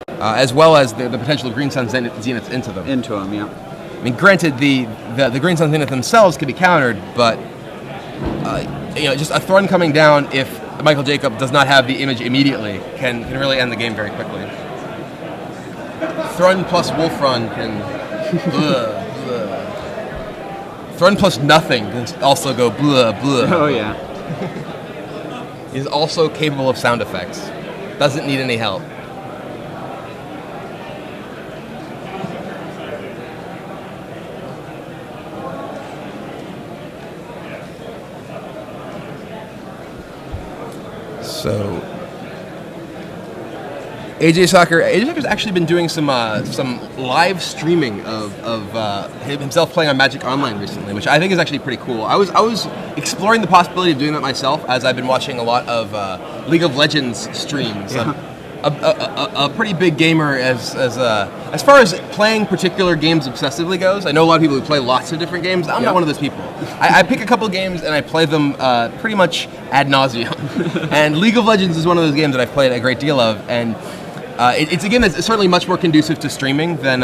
as well as the potential of Green Sun Zeniths into them. Into them, yeah. I mean, granted, the Green Sun Zenith themselves can be countered, but just a Thrun coming down if Michael Jacob does not have the image immediately can really end the game very quickly. Thrun plus Wolf Run can... Thrun plus nothing can also go blah, blah. Oh, yeah. He's also capable of sound effects. Doesn't need any help. So, Sacher's actually been doing some live streaming of himself playing on Magic Online recently, which I think is actually pretty cool. I was exploring the possibility of doing that myself, as I've been watching a lot of League of Legends streams. Yeah. A pretty big gamer as far as playing particular games obsessively goes. I know a lot of people who play lots of different games. I'm not one of those people. I pick a couple games and I play them pretty much ad nauseum. And League of Legends is one of those games that I've played a great deal of. And it's a game that's certainly much more conducive to streaming than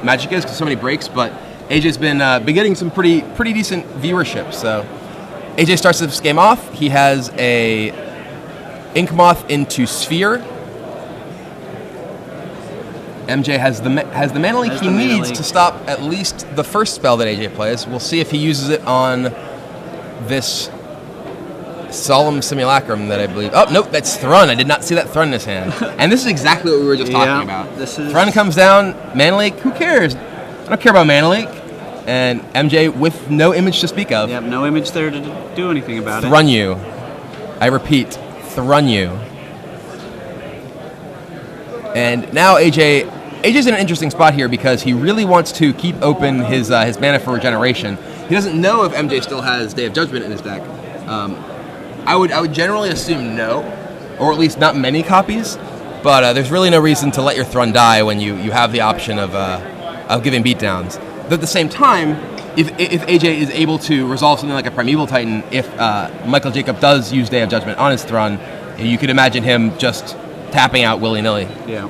Magic is, because so many breaks. But AJ's been getting some pretty decent viewership. So AJ starts this game off. He has a Ink Moth into Sphere. MJ has the mana leak he needs to stop at least the first spell that AJ plays. We'll see if he uses it on this Solemn Simulacrum that I believe... Oh, nope, that's Thrun. I did not see that Thrun in his hand. And this is exactly what we were just talking about. Thrun comes down, mana leak, who cares? I don't care about mana leak. And MJ with no image to speak of. Yep, no image there to do anything about Thrun you. I repeat, Thrun you. And now AJ's in an interesting spot here because he really wants to keep open his mana for regeneration. He doesn't know if MJ still has Day of Judgment in his deck. I would generally assume no, or at least not many copies. But there's really no reason to let your Thrun die when you have the option of giving beatdowns. But at the same time, if AJ is able to resolve something like a Primeval Titan, if Michael Jacob does use Day of Judgment on his Thrun, you could imagine him just tapping out willy-nilly. Yeah.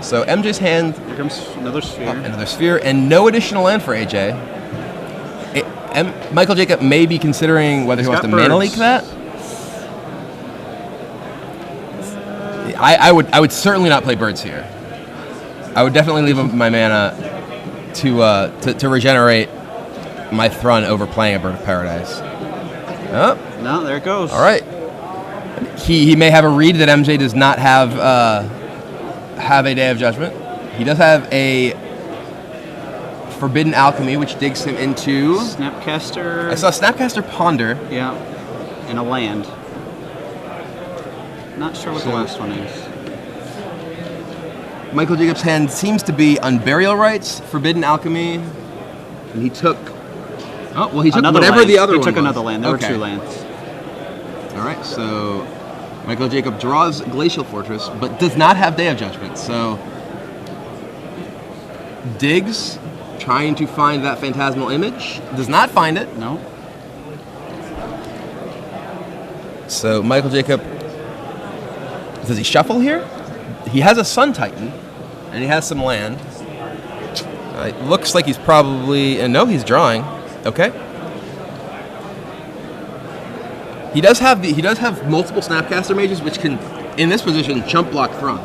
So MJ's hand... Here comes another Sphere. Another Sphere, and no additional land for AJ. Michael Jacob may be considering whether he wants to mana leak that. I would certainly not play birds here. I would definitely leave my mana to regenerate my Thrun over playing a Bird of Paradise. Oh. No, there it goes. All right. He may have a read that MJ does not have a Day of Judgment. He does have a Forbidden Alchemy, which digs him into... Snapcaster. I saw Snapcaster Ponder. Yeah. And a land. Not sure what the last one is. Michael Jacob's hand seems to be Unburial Rites, Forbidden Alchemy, and he took... Oh, well, he took another whatever land. the other he one took was. another land. There Okay. were two lands. All right, so Michael Jacob draws Glacial Fortress, but does not have Day of Judgment. So digs, trying to find that phantasmal image, does not find it. No. So Michael Jacob, does he shuffle here? He has a Sun Titan, and he has some land. It looks like he's probably... no, he's drawing. Okay. He does have multiple Snapcaster Mages, which can, in this position, chump block Thrun.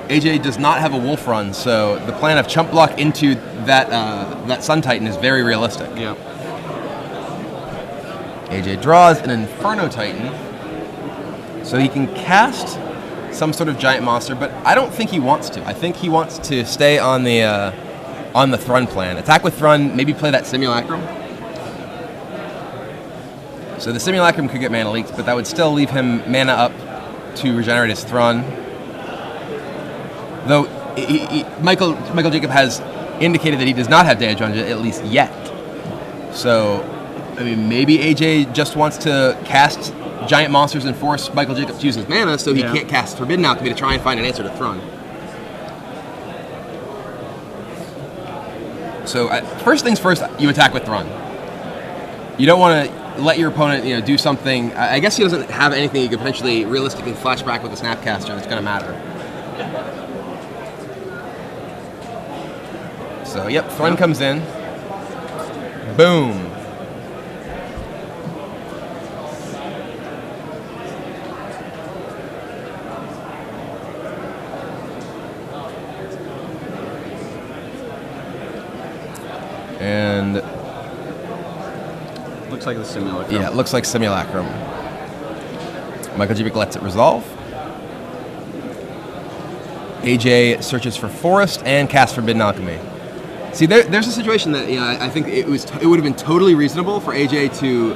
AJ does not have a Wolf Run, so the plan of chump block into that Sun Titan is very realistic. Yeah. AJ draws an Inferno Titan, so he can cast some sort of giant monster, but I don't think he wants to. I think he wants to stay on the Thrun plan. Attack with Thrun, maybe play that Simulacrum. So the Simulacrum could get mana leaked, but that would still leave him mana up to regenerate his Thrun. Though Michael Jacob has indicated that he does not have Day of Judgment, at least yet. So, I mean, maybe AJ just wants to cast giant monsters and force Michael Jacob to use his mana so he can't cast Forbidden Alchemy to try and find an answer to Thrun. So, first things first, you attack with Thrun. You don't want to let your opponent, do something. I guess he doesn't have anything he could potentially realistically flashback with a Snapcaster that's going to matter. So, yep, Thrun comes in. Boom. And looks like the Simulacrum. Yeah, it looks like Simulacrum. Michael J. lets it resolve. AJ searches for Forest and casts Forbidden Alchemy. See, there's a situation that I think it would have been totally reasonable for AJ to.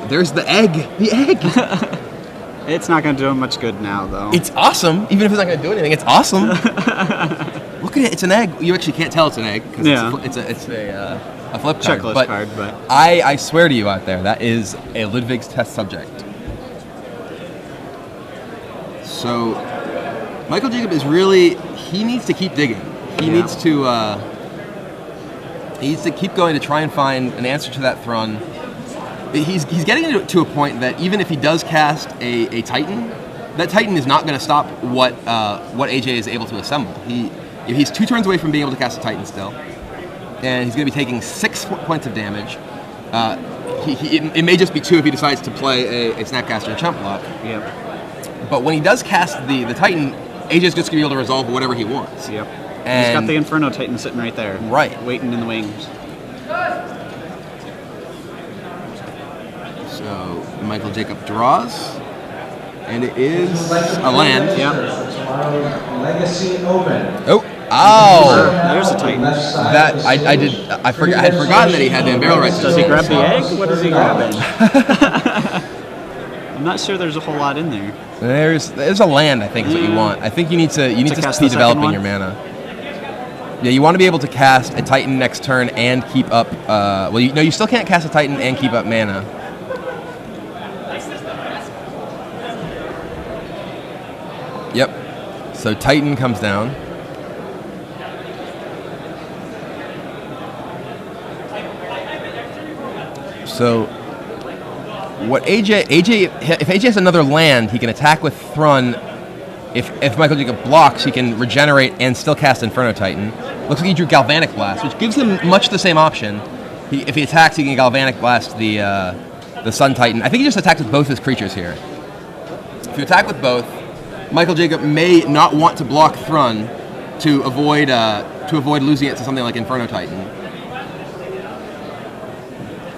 There's the egg. The egg. It's not going to do him much good now, though. It's awesome, even if it's not going to do anything. It's awesome. Look at it. It's an egg. You actually can't tell it's an egg because it's a flip card. Checklist card, but I swear to you out there, that is a Ludwig's test subject. So Michael Jacob is really, he needs to keep digging. He needs to keep going to try and find an answer to that Thrun. He's getting to a point that even if he does cast a Titan, that Titan is not going to stop what AJ is able to assemble. He's 2 turns away from being able to cast a Titan still, and he's going to be taking 6 points of damage. It may just be 2 if he decides to play a Snapcaster and Chump Block. Yep. But when he does cast the Titan, AJ's just going to be able to resolve whatever he wants. Yep. And he's got the Inferno Titan sitting right there. Right. Waiting in the wings. So Michael Jacob draws, and it is a land. Yep. Legacy Omen. Oh! There's a Titan. That I had forgotten that he had the barrel right. Does he grab the egg? What is he grabbing? I'm not sure there's a whole lot in there. There's a land, I think, is what you want. I think you need to be developing your mana. Yeah, you want to be able to cast a Titan next turn and keep up. You still can't cast a Titan and keep up mana. Yep. So Titan comes down. So what if AJ has another land, he can attack with Thrun. If Michael Jacob blocks, he can regenerate and still cast Inferno Titan. Looks like he drew Galvanic Blast, which gives him much the same option. If he attacks, he can Galvanic Blast the Sun Titan. I think he just attacks with both his creatures here. If you attack with both, Michael Jacob may not want to block Thrun to avoid losing it to something like Inferno Titan.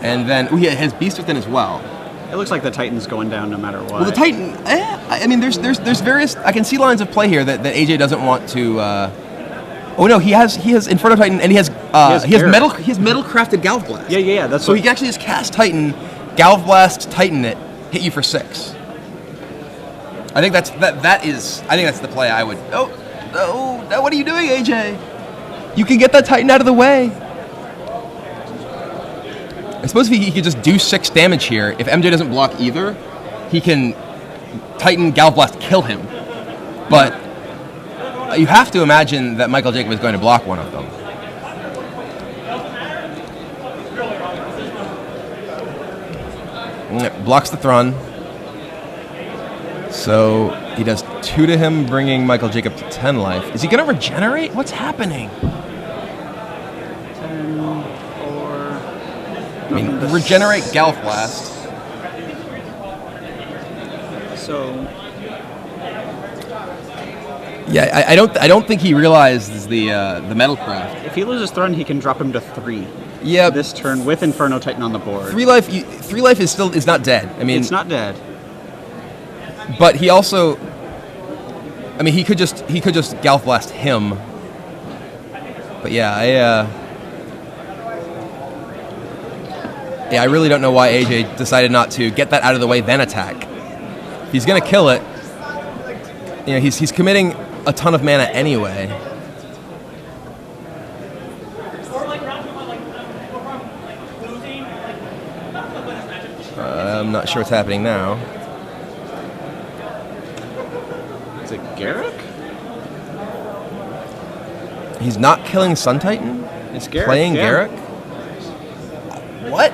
And then he has Beast Within as well. It looks like the Titan's going down no matter what. Well, the Titan, I mean, there's various. I can see lines of play here that AJ doesn't want to. Oh no, he has Inferno Titan and he has metal crafted Galv Blast. Yeah. That's so he can actually just cast Titan, Galv Blast, Titan it, hit you for 6. I think that's the play I would. No, what are you doing, AJ? You can get that Titan out of the way. I suppose if he could just do 6 damage here, if MJ doesn't block either, he can Titan Galv Blast kill him. But you have to imagine that Michael Jacob is going to block one of them. Blocks the Thrun. So he does 2 to him, bringing Michael Jacob to 10 life. Is he going to regenerate? What's happening? I mean, regenerate Galv Blast. So. Yeah, I don't think he realizes the Metal Craft. If he loses Thrun, he can drop him to 3. Yeah. This turn with Inferno Titan on the board. 3 life is not dead. I mean, it's not dead. But he also, I mean, he could just Galv Blast him. But yeah, I really don't know why AJ decided not to get that out of the way, then attack. If he's gonna kill it, he's committing a ton of mana anyway. I'm not sure what's happening now. Is it Garrick? He's not killing Sun Titan? It's Garrick. Playing Garrick? What?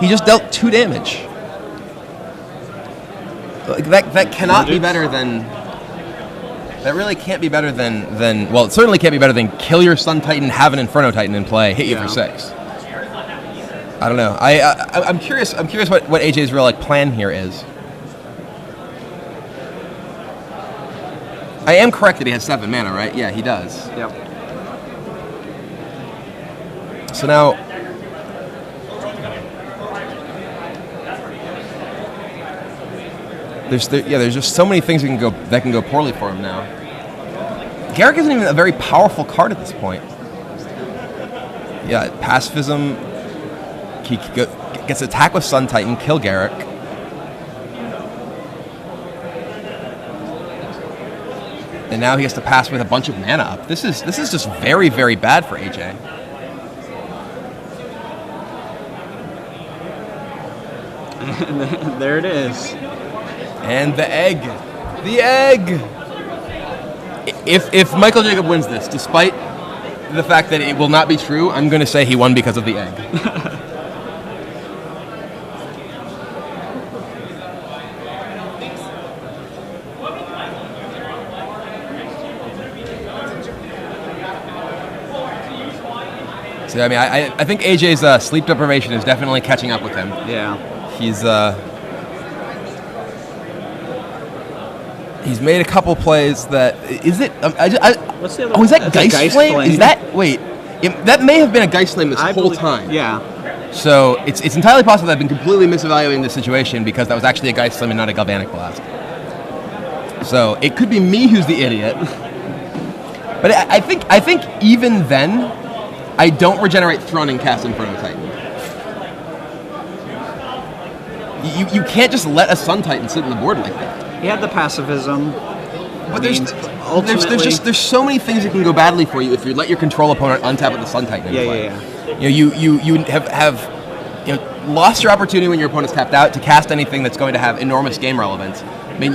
He just dealt 2 damage. Like that cannot be better than. That really can't be better than. Well, it certainly can't be better than kill your Sun Titan, have an Inferno Titan in play, hit you for 6. I don't know. I'm curious. I'm curious what AJ's real plan here is. I am correct that he has 7 mana, right? Yeah, he does. Yep. So now, there's just so many things that can go poorly for him now. Garrick isn't even a very powerful card at this point. Yeah, pacifism. He gets attacked with Sun Titan, kill Garrick. And now he has to pass with a bunch of mana up. This is just very, very bad for AJ. And there it is. And the egg. The egg! If Michael Jacob wins this, despite the fact that it will not be true, I'm going to say he won because of the egg. So, I mean, I think AJ's sleep deprivation is definitely catching up with him. Yeah. He's made a couple plays that... Is it... What's the other is that one? Geist Flame? Is that... Wait. That may have been a Geist Flame this whole time. Yeah. So, it's entirely possible that I've been completely misevaluating the situation because that was actually a Geist Flame and not a Galvanic Blast. So, it could be me who's the idiot. But I think even then, I don't regenerate Thrun and cast Inferno Titan. You can't just let a Sun Titan sit on the board like that. He had the pacifism. But there's so many things that can go badly for you if you let your control opponent untap with the Sun Titan in play. Yeah. You have lost your opportunity when your opponent's tapped out to cast anything that's going to have enormous game relevance. I mean,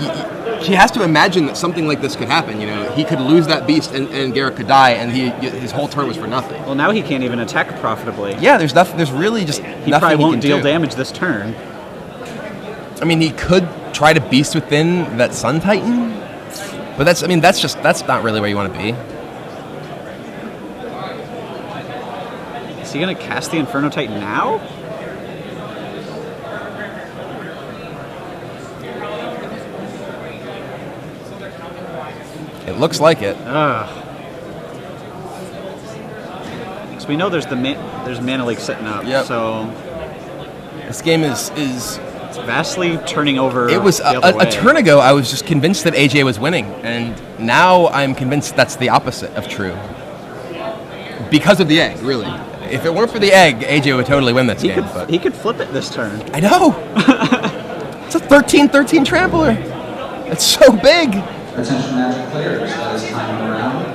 he has to imagine that something like this could happen. He could lose that beast and Garrick could die, and his whole turn was for nothing. Well, now he can't even attack profitably. Yeah, there's nothing. There's really just nothing he probably won't deal do. damage this turn. I mean, he could try to beast within that Sun Titan, but that's not really where you want to be. Is he gonna cast the Inferno Titan now? It looks like it. Because we know there's Mana Leak sitting up. Yep. So this game is it's vastly turning over. It was the other way. a turn ago. I was just convinced that AJ was winning, and now I'm convinced that's the opposite of true. Because of the egg, really. If it weren't for the egg, AJ would totally win this game. He could flip it this turn. I know. It's a 13-13 trampler. It's so big. Attention active players, that is time around.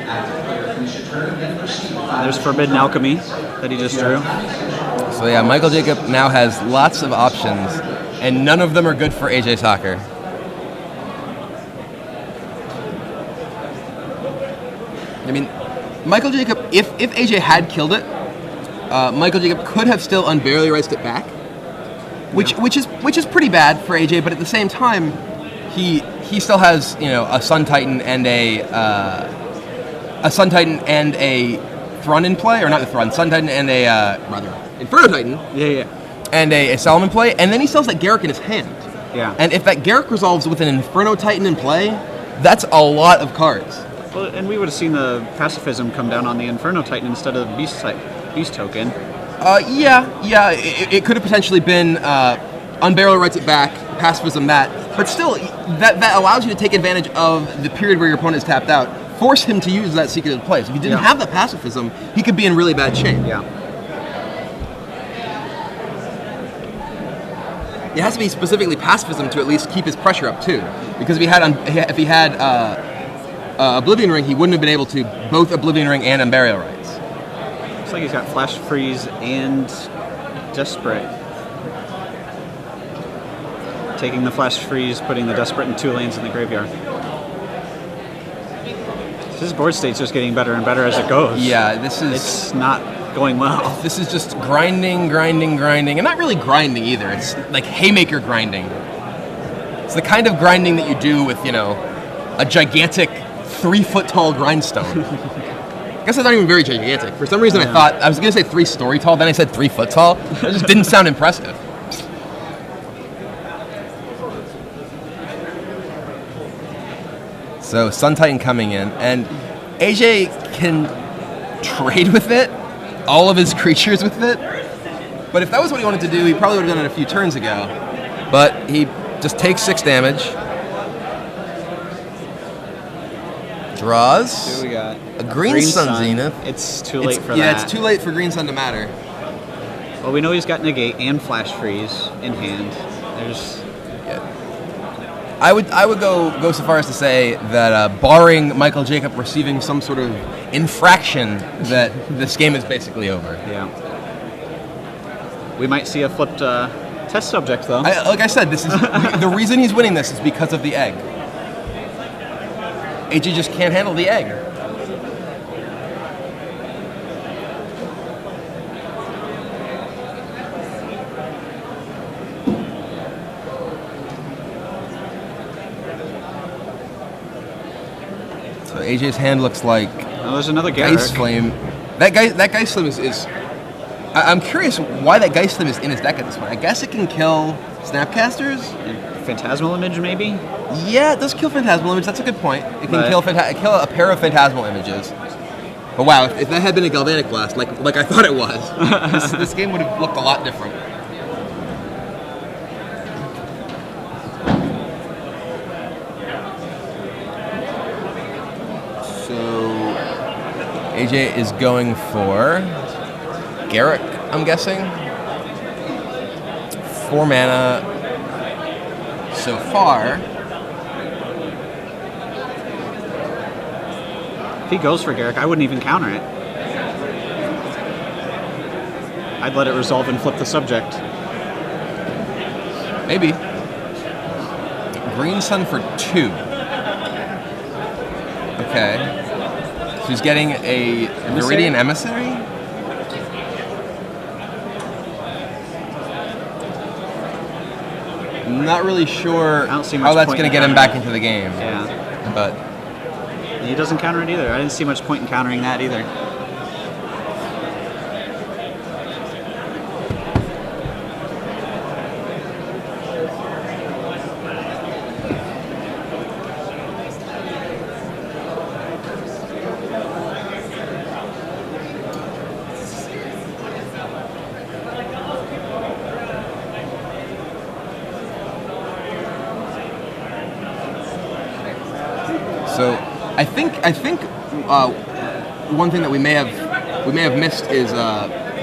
Active player finish your turn, then proceed. There's Forbidden Alchemy that he just drew. So yeah, Michael Jacob now has lots of options, and none of them are good for AJ Sacher. I mean, Michael Jacob, if AJ had killed it, Michael Jacob could have still unbarely riced it back, which is pretty bad for AJ. But at the same time, he still has a Sun Titan and a Thrun in play, or not the Thrun, Sun Titan and a rather Inferno Titan. Yeah. And a Salmon play, and then he still has that Garrick in his hand. Yeah. And if that Garrick resolves with an Inferno Titan in play, that's a lot of cards. Well, and we would have seen the pacifism come down on the Inferno Titan instead of the Beast token. It could have potentially been Unbarrel writes it back, pacifism that, but still, that allows you to take advantage of the period where your opponent is tapped out, force him to use that secretive play. So if he didn't have that pacifism, he could be in really bad shape. Yeah. It has to be specifically pacifism to at least keep his pressure up too, because if he had Oblivion Ring, he wouldn't have been able to both Oblivion Ring and Unburial Rites. Looks like he's got Flash Freeze and Desperate. Taking the Flash Freeze, putting the Desperate in 2 lanes in the graveyard. His board state's just getting better and better as it goes. Yeah, this is... It's not going well. This is just grinding, and not really grinding either. It's like haymaker grinding. It's the kind of grinding that you do with, a gigantic 3-foot-tall grindstone. I guess it's not even very gigantic. For some reason, I thought I was going to say 3-story tall. Then I said 3 foot tall. It just didn't sound impressive. So Sun Titan coming in, and AJ can trade with it, all of his creatures with it. But if that was what he wanted to do, he probably would have done it a few turns ago. But he just takes 6 damage. Draws. What do we got? A Green Sun Zenith. It's too late for that. Yeah, it's too late for Green Sun to matter. Well, we know he's got Negate and Flash Freeze in hand. I would go so far as to say that barring Michael Jacob receiving some sort of infraction, that this game is basically over. Yeah. We might see a flipped test subject, though. Like I said, this is the reason he's winning this is because of the egg. AJ just can't handle the egg. So AJ's hand looks like there's another Garrick. Geist Flame. That Geist Flame is I'm curious why that Geist Flame is in his deck at this point. I guess it can kill Snapcasters. Phantasmal Image, maybe? Yeah, it does kill Phantasmal Image. That's a good point. It can kill a pair of Phantasmal Images. But wow, if that had been a Galvanic Blast, like I thought it was, this game would have looked a lot different. So AJ is going for Garrick, I'm guessing. 4 mana so far. If he goes for Garrick, I wouldn't even counter it. I'd let it resolve and flip the subject. Maybe. Green Sun for 2. Okay. So he's getting a Viridian Emissary? Not really sure I don't see how much that's point going to in get him countering back into the game. Yeah. But He doesn't counter it either. I didn't see much point in countering that either. so I think one thing that we may have missed is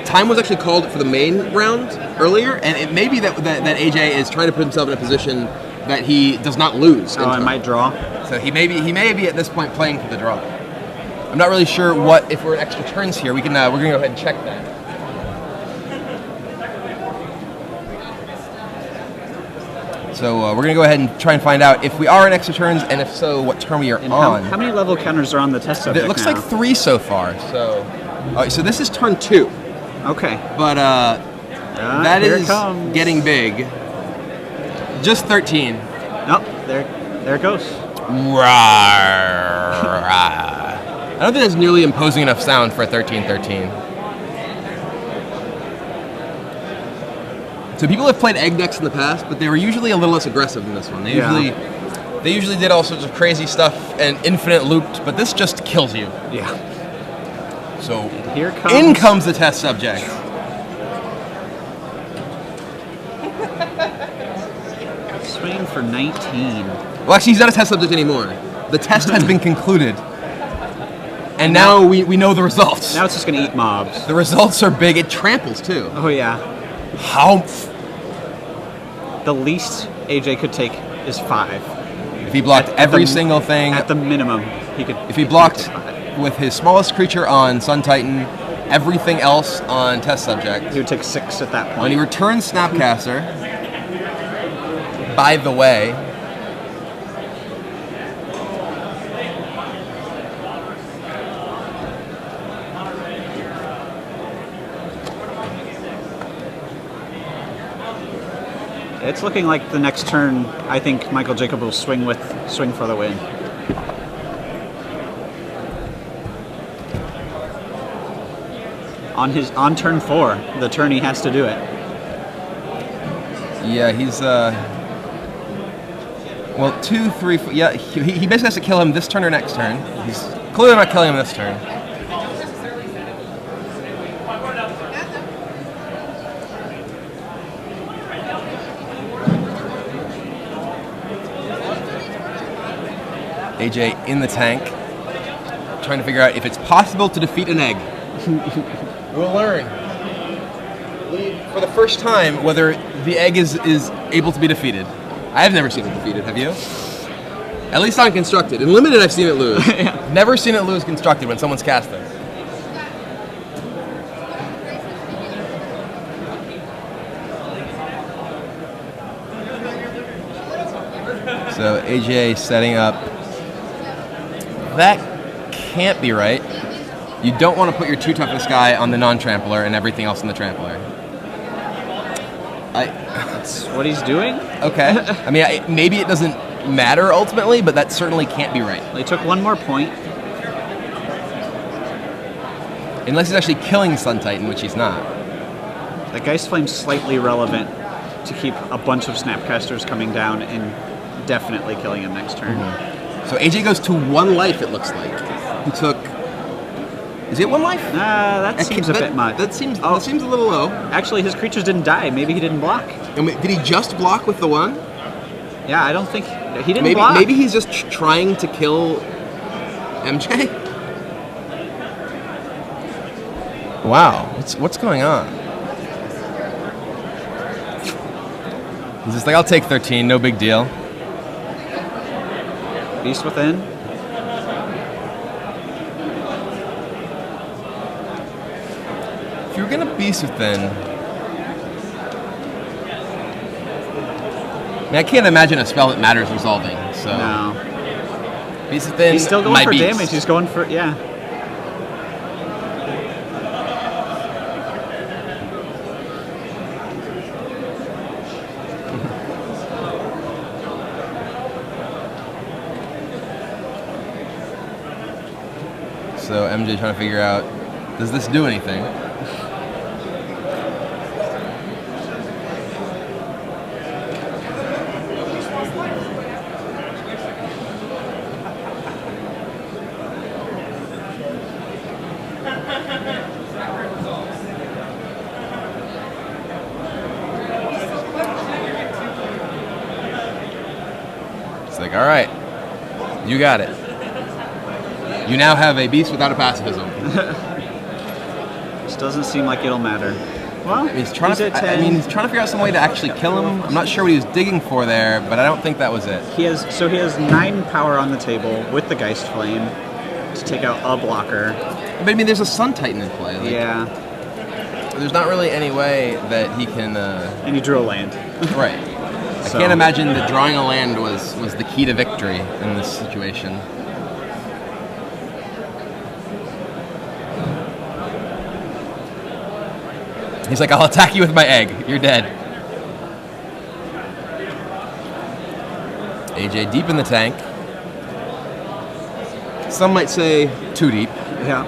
time was actually called for the main round earlier, and it may be that AJ is trying to put himself in a position that he does not lose. Oh, I might draw. So he may be at this point playing for the draw. I'm not really sure if we're in extra turns here. We're gonna go ahead and check that. So we're gonna go ahead and try and find out if we are in extra turns, and if so, what turn we are on. How many level counters are on the test subject It looks now? like 3 so far. So, all right, so this is turn 2. Okay. But that here is it comes. getting big. Just 13. Nope, there it goes. I don't think that's nearly imposing enough sound for a 13-13. So people have played egg decks in the past, but they were usually a little less aggressive than this one. They usually did all sorts of crazy stuff and infinite looped, but this just kills you. Yeah. So Here comes. in comes the test subject. Swing for 19. Well, actually, he's not a test subject anymore. The test has been concluded. And now we know the results. Now it's just going to eat mobs. The results are big. It tramples, too. Oh, yeah. How? The least AJ could take is 5. If he blocked every single thing. At the minimum, he could. If he blocked with his smallest creature on Sun Titan, everything else on test subject. He would take 6 at that point. When he returns Snapcaster, by the way, It's looking like the next turn, I think Michael Jacob will swing for the win. On turn 4, the turn he has to do it. Yeah, he's well, 2, 3, 4, yeah, he basically has to kill him this turn or next turn. He's clearly not killing him this turn. AJ in the tank, trying to figure out if it's possible to defeat an egg. We'll learn for the first time whether the egg is able to be defeated. I have never seen it defeated, have you? At least on Constructed. In Limited, I've seen it lose. Yeah. Never seen it lose Constructed when someone's casting. So AJ setting up. That can't be right. You don't want to put your 2 toughest guy on the non-trampler and everything else on the trampler. That's what he's doing? Okay. I mean, maybe it doesn't matter ultimately, but that certainly can't be right. They took 1 more point. Unless he's actually killing Sun Titan, which he's not. The Geist Flame's slightly relevant to keep a bunch of Snapcasters coming down and definitely killing him next turn. So AJ goes to 1 life, it looks like. He took... Is it 1 life? That seems a bit much. That seems a little low. Actually, his creatures didn't die. Maybe he didn't block. And did he just block with the 1? Yeah, I don't think... He didn't block. Maybe he's just trying to kill MJ? Wow, what's going on? He's just like, I'll take 13, no big deal. Beast Within. If you're gonna Beast Within, I mean, I can't imagine a spell that matters resolving. So No. Beast Within. He's still going my for beast. damage. He's going for... Yeah. So MJ trying to figure out, does this do anything? It's like, all right, you got it. You now have a beast without a pacifism. This doesn't seem like it'll matter. Well, He's trying to. at I 10. mean, he's trying to figure out some way to actually kill him. I'm not sure what he was digging for there, but I don't think that was it. He has 9 power on the table with the Geist Flame to take out a blocker. But I mean, there's a Sun Titan in play. Like, Yeah, There's not really any way that he can. and he drew a land. Right. I can't imagine that drawing a land was the key to victory in this situation. He's like, I'll attack you with my egg. You're dead. AJ deep in the tank. Some might say too deep. Yeah.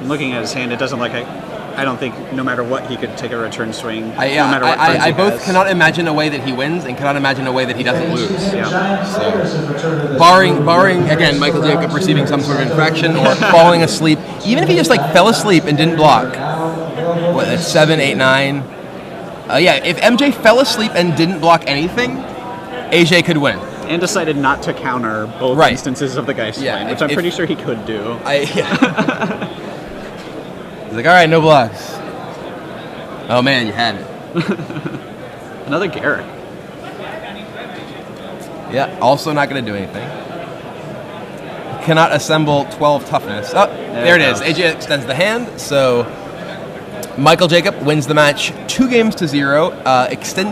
Looking at his hand, it doesn't look like... I don't think, no matter what, he could take a return swing. No matter what cards I he both has. cannot imagine a way that he wins and cannot imagine a way that he doesn't lose. Yeah. So, barring again, Michael Jacob receiving some sort of infraction or falling asleep, even if he just like fell asleep and didn't block. What, that's 7, 8, 9. Yeah, if MJ fell asleep and didn't block anything, AJ could win. And decided not to counter both Right. instances of the Geist Yeah, Flame, which if- I'm if- pretty sure he could do. Yeah. He's like, all right, no blocks. Oh man, you had it. Another Garrick. Yeah, also not going to do anything. Cannot assemble 12 toughness. Oh, there it is. AJ extends the hand, so Michael Jacob wins the match 2-0, extending